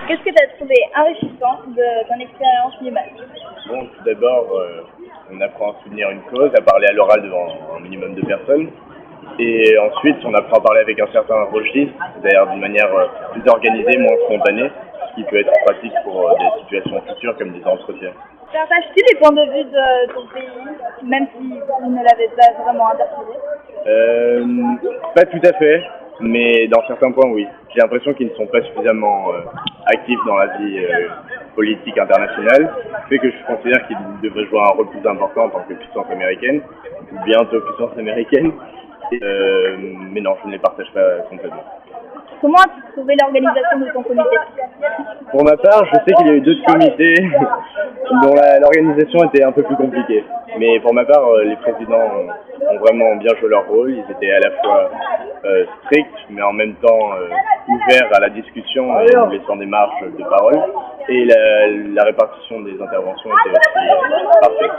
Qu'est-ce que tu as trouvé enrichissant de ton expérience NUMAD? Bon, tout d'abord, on apprend à soutenir une cause, à parler à l'oral devant un minimum de personnes. Et ensuite, on apprend à parler avec un certain registre, c'est-à-dire d'une manière plus organisée, moins spontanée, ce qui peut être pratique pour des situations futures comme des entretiens. Partages-tu les points de vue de ton pays, même si vous ne l'avez pas vraiment interpellé? Pas tout à fait, mais dans certains points, oui. J'ai l'impression qu'ils ne sont pas suffisamment actifs dans la vie politique internationale, ce qui fait que je considère qu'ils devraient jouer un rôle plus important en tant que puissance américaine, ou bientôt puissance américaine, mais non, je ne les partage pas complètement. Comment as-tu trouvé l'organisation de ton comité? Pour ma part, je sais qu'il y a eu d'autres comités dont l'organisation était un peu plus compliquée. Mais pour ma part, les présidents ont vraiment bien joué leur rôle. Ils étaient à la fois stricts, mais en même temps ouverts à la discussion et nous laissant des marges de parole. Et la répartition des interventions était aussi parfaite.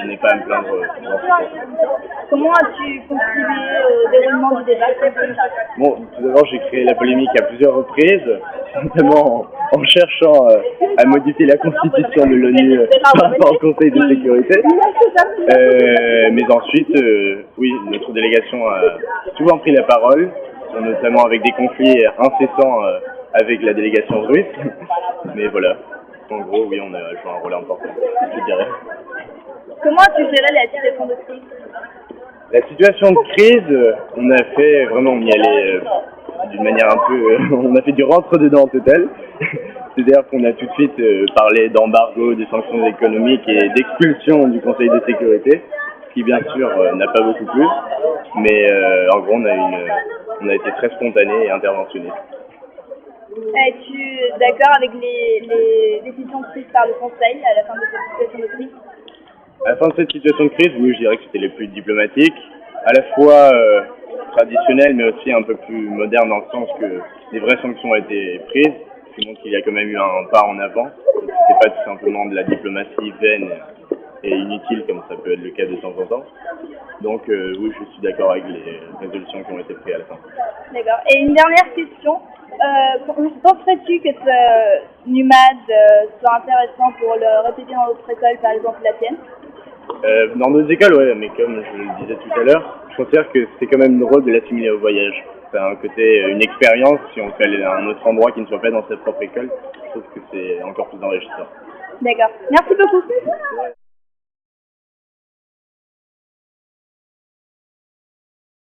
Je n'ai pas à me plaindre dans ce cas. Comment as-tu contribué au déroulement du débat? Bon, tout d'abord, j'ai créé la polémique à plusieurs reprises, notamment en cherchant à modifier la constitution de l'ONU par rapport au Conseil de sécurité. Mais ensuite, oui, notre délégation a souvent pris la parole, notamment avec des conflits incessants avec la délégation russe. Mais voilà, en gros, oui, on a joué un rôle important, je dirais. Comment as-tu géré la situation de crise? La situation de crise, on a fait vraiment, on y allait d'une manière un peu, on a fait du rentre-dedans total. C'est-à-dire qu'on a tout de suite parlé d'embargo, de sanctions économiques et d'expulsion du Conseil de sécurité, ce qui bien sûr n'a pas beaucoup plu, mais en gros on a été très spontané et interventionniste. Es-tu d'accord avec les décisions prises par le Conseil à la fin de cette situation de crise? À la fin de cette situation de crise, oui, je dirais que c'était les plus diplomatiques, à la fois traditionnelles, mais aussi un peu plus modernes dans le sens que des vraies sanctions ont été prises, ce qui montre qu'il y a quand même eu un pas en avant. C'était pas tout simplement de la diplomatie vaine et inutile comme ça peut être le cas de temps en temps. Donc oui, je suis d'accord avec les résolutions qui ont été prises à la fin. D'accord. Et une dernière question. Penserais-tu que ce NUMAD soit intéressant pour le répéter dans d'autres écoles, par exemple la tienne? Dans nos écoles, ouais, mais comme je le disais tout à l'heure, je considère que c'est quand même drôle de l'assimiler au voyage. Ça a un côté, une expérience, si on fait aller à un autre endroit qui ne soit pas dans sa propre école, je trouve que c'est encore plus enrichissant. D'accord. Merci beaucoup.